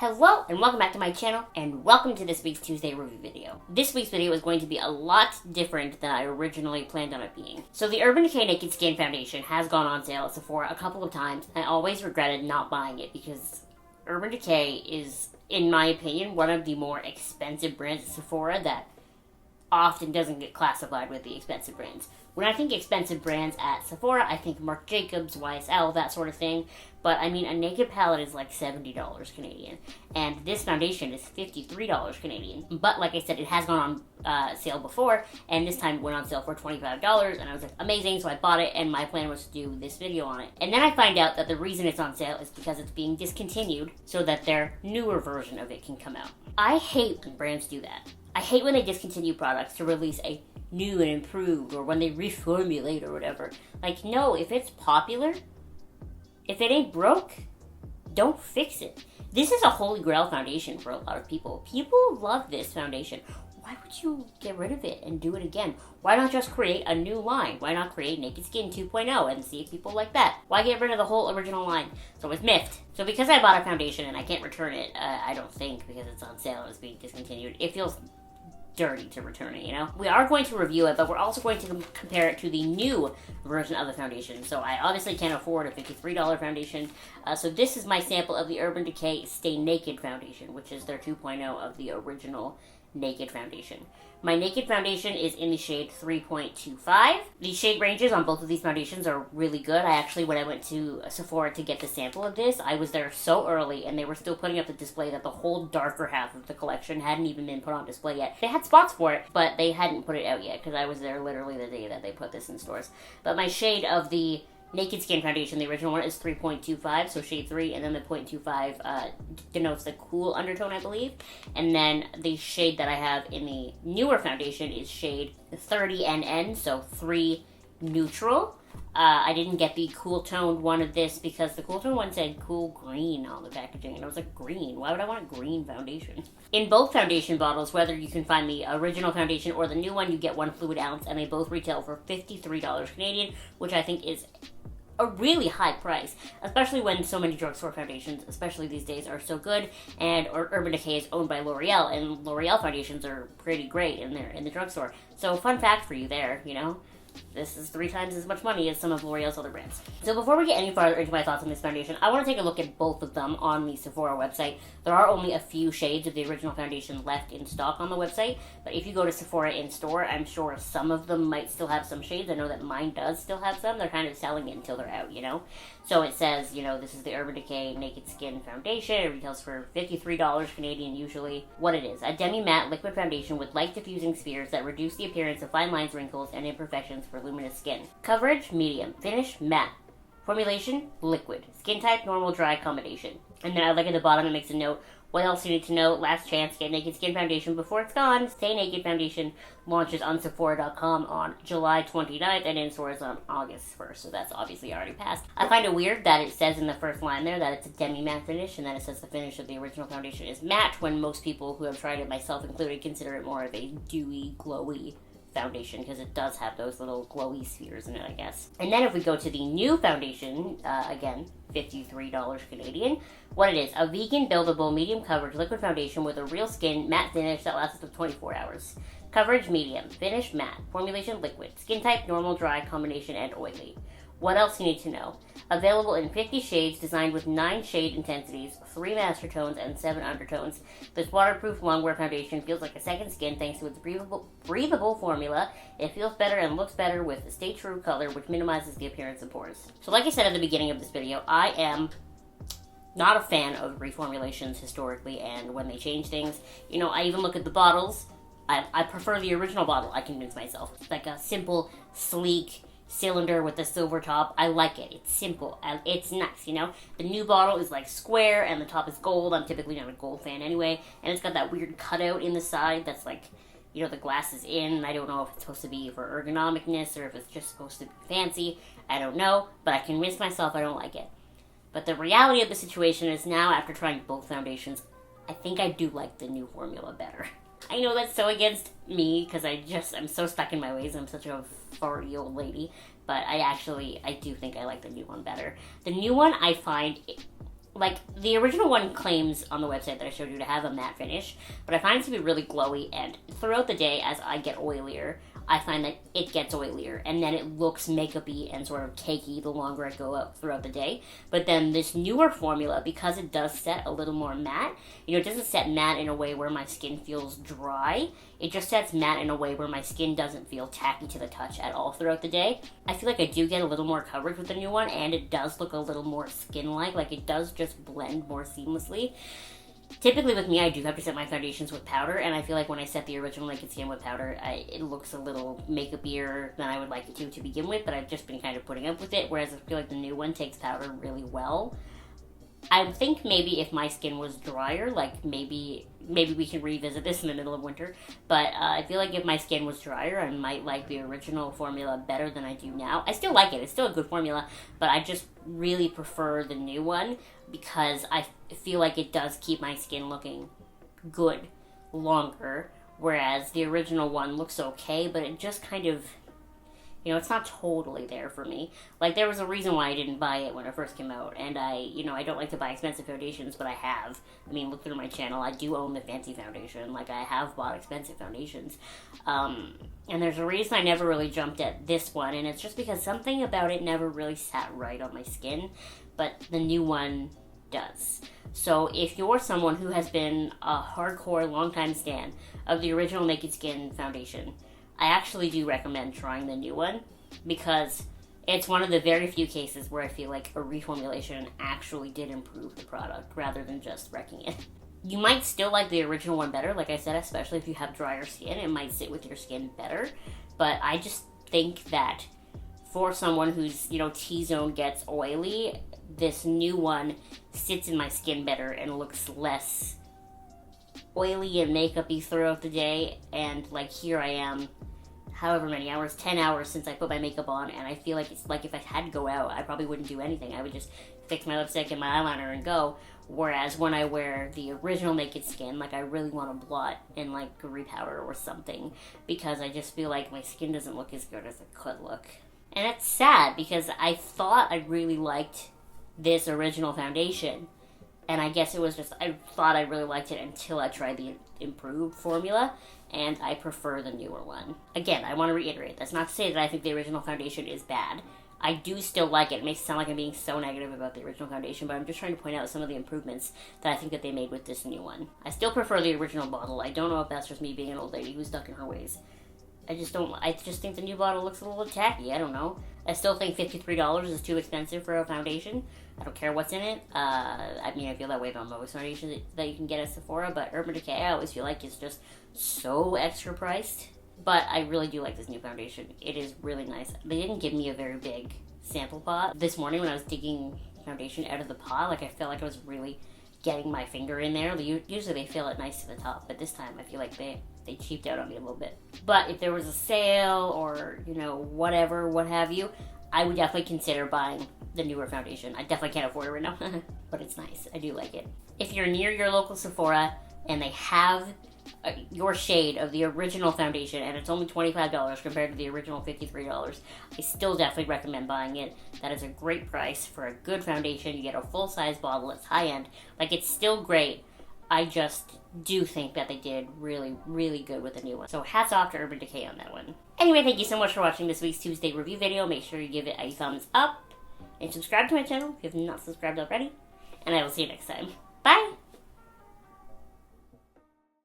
Hello and welcome back to my channel and welcome to this week's Tuesday review video. This week's video is going to be a lot different than I originally planned on it being. So the Urban Decay Naked Skin Foundation has gone on sale at Sephora a couple of times and I always regretted not buying it because Urban Decay is, in my opinion, one of the more expensive brands at Sephora that often doesn't get classified with the expensive brands. When I think expensive brands at Sephora, I think Marc Jacobs, YSL, that sort of thing. But I mean, a naked palette is like $70 Canadian. And this foundation is $53 Canadian. But like I said, it has gone on sale before. And this time it went on sale for $25. And I was like, amazing. So I bought it. And my plan was to do this video on it. And then I find out that the reason it's on sale is because it's being discontinued so that their newer version of it can come out. I hate when brands do that. I hate when they discontinue products to release a new and improved, or when they reformulate or whatever. Like, no, if it's popular, if it ain't broke, don't fix it. This is a holy grail foundation for a lot of people. People love this foundation. Why would you get rid of it and do it again? Why not just create a new line? Why not create Naked Skin 2.0 and see if people like that? Why get rid of the whole original line? So it's miffed. So because I bought a foundation and I can't return it, I don't think, because it's on sale and it's being discontinued, it feels dirty to return it, you know? We are going to review it, but we're also going to compare it to the new version of the foundation. So I obviously can't afford a $53 foundation. So this is my sample of the Urban Decay Stay Naked foundation, which is their 2.0 of the original Naked foundation. My Naked foundation is in the shade 3.25. The shade ranges on both of these foundations are really good. When I went to Sephora to get the sample of this, I was there so early and they were still putting up the display that the whole darker half of the collection hadn't even been put on display yet. They had spots for it, but they hadn't put it out yet because I was there literally the day that they put this in stores. But my shade of the Naked Skin foundation, the original one, is 3.25, so shade 3, and then the 0.25 denotes the cool undertone, I believe. And then the shade that I have in the newer foundation is shade 30NN, so 3 neutral. I didn't get the cool toned one of this because the cool toned one said cool green on the packaging, and I was like, green? Why would I want a green foundation? In both foundation bottles, whether you can find the original foundation or the new one, you get 1 fluid ounce, and they both retail for $53 Canadian, which I think is a really high price, especially when so many drugstore foundations, especially these days, are so good. And Urban Decay is owned by L'Oreal, and L'Oreal foundations are pretty great in the drugstore. So fun fact for you there, you know. This is 3 times as much money as some of L'Oreal's other brands. So before we get any farther into my thoughts on this foundation, I want to take a look at both of them on the Sephora website. There are only a few shades of the original foundation left in stock on the website, but if you go to Sephora in store, I'm sure some of them might still have some shades. I know that mine does still have some. They're kind of selling it until they're out, you know? So it says, you know, this is the Urban Decay Naked Skin Foundation. It retails for $53 Canadian usually. What it is, a demi-matte liquid foundation with light diffusing spheres that reduce the appearance of fine lines, wrinkles, and imperfections for luminous skin. Coverage, medium. Finish, matte. Formulation, liquid. Skin type, normal, dry combination. And then I like at the bottom, it makes a note. What else you need to know? Last chance, get Naked Skin Foundation before it's gone. Stay Naked Foundation launches on Sephora.com on July 29th and in stores on August 1st. So that's obviously already passed. I find it weird that it says in the first line there that it's a demi-matte finish and then it says the finish of the original foundation is matte, when most people who have tried it, myself included, consider it more of a dewy, glowy foundation because it does have those little glowy spheres in it, I guess. And then if we go to the new foundation, again, $53 Canadian. What it is, a vegan buildable medium coverage liquid foundation with a real skin matte finish that lasts up to 24 hours. Coverage medium, finish matte, formulation liquid, skin type normal, dry, combination, and oily. What else you need to know? Available in 50 shades, designed with 9 shade intensities, 3 master tones, and 7 undertones. This waterproof longwear foundation feels like a second skin thanks to its breathable formula. It feels better and looks better with a Stay True color, which minimizes the appearance of pores. So like I said at the beginning of this video, I am not a fan of reformulations historically and when they change things. You know, I even look at the bottles. I prefer the original bottle, I convince myself. It's like a simple, sleek cylinder with a silver top. I like it. It's simple. It's nice, you know? The new bottle is like square and the top is gold. I'm typically not a gold fan anyway. And it's got that weird cutout in the side that's like, you know, the glass is in. I don't know if it's supposed to be for ergonomicness or if it's just supposed to be fancy. I don't know. But I convinced myself I don't like it. But the reality of the situation is now, after trying both foundations, I think I do like the new formula better. I know that's so against me because I'm so stuck in my ways. I'm such a 40-year-old lady. But I do think I like the new one better. The new one, I find like, the original one claims on the website that I showed you to have a matte finish, but I find it to be really glowy, and throughout the day, as I get oilier, I find that it gets oilier, and then it looks makeup-y and sort of cakey the longer I go out throughout the day. But then this newer formula, because it does set a little more matte, it doesn't set matte in a way where my skin feels dry. It just sets matte in a way where my skin doesn't feel tacky to the touch at all throughout the day. I feel like I do get a little more coverage with the new one, and it does look a little more skin-like. Like, it does just blend more seamlessly. Typically with me, I do have to set my foundations with powder, and I feel like when I set the original Naked Skin with powder, it looks a little makeup-ier than I would like it to begin with, but I've just been kind of putting up with it, whereas I feel like the new one takes powder really well. I think maybe if my skin was drier, like maybe we can revisit this in the middle of winter, but I feel like if my skin was drier, I might like the original formula better than I do now. I still like it. It's still a good formula, but I just really prefer the new one because I feel like it does keep my skin looking good longer, whereas the original one looks okay, but it just kind of, it's not totally there for me. Like, there was a reason why I didn't buy it when it first came out, and I don't like to buy expensive foundations, but I have. I mean, look through my channel, I do own the fancy foundation. Like, I have bought expensive foundations. And there's a reason I never really jumped at this one, and it's just because something about it never really sat right on my skin, but the new one does. So if you're someone who has been a hardcore, long-time stan of the original Naked Skin foundation, I actually do recommend trying the new one because it's one of the very few cases where I feel like a reformulation actually did improve the product rather than just wrecking it. You might still like the original one better, like I said, especially if you have drier skin, it might sit with your skin better, but I just think that for someone whose, T-zone gets oily, this new one sits in my skin better and looks less oily and makeup-y throughout the day, and like here I am however many hours, 10 hours since I put my makeup on, and I feel like it's like if I had to go out, I probably wouldn't do anything. I would just fix my lipstick and my eyeliner and go, whereas when I wear the original Naked Skin, like I really want to blot and like repowder or something, because I just feel like my skin doesn't look as good as it could look. And it's sad because I thought I really liked this original foundation, and I guess it was just, I thought I really liked it until I tried the improved formula, and I prefer the newer one. Again, I want to reiterate, that's not to say that I think the original foundation is bad. I do still like it. It makes it sound like I'm being so negative about the original foundation, but I'm just trying to point out some of the improvements that I think that they made with this new one. I still prefer the original bottle. I don't know if that's just me being an old lady who's stuck in her ways. I just think the new bottle looks a little tacky. I don't know. I still think $53 is too expensive for a foundation. I don't care what's in it. I mean, I feel that way about most foundations that you can get at Sephora, but Urban Decay, I always feel like it's just so extra priced. But I really do like this new foundation. It is really nice. They didn't give me a very big sample pot. This morning when I was digging foundation out of the pot, like I felt like I was really getting my finger in there. Usually they fill it nice to the top, but this time I feel like they cheaped out on me a little bit. But if there was a sale or, whatever, what have you, I would definitely consider buying the newer foundation. I definitely can't afford it right now, but it's nice. I do like it. If you're near your local Sephora and they have your shade of the original foundation and it's only $25 compared to the original $53, I still definitely recommend buying it. That is a great price for a good foundation. You get a full-size bottle. It's high-end. Like, it's still great. I just do think that they did really, really good with the new one. So hats off to Urban Decay on that one. Anyway, thank you so much for watching this week's Tuesday review video. Make sure you give it a thumbs up and subscribe to my channel if you have not subscribed already. And I will see you next time. Bye!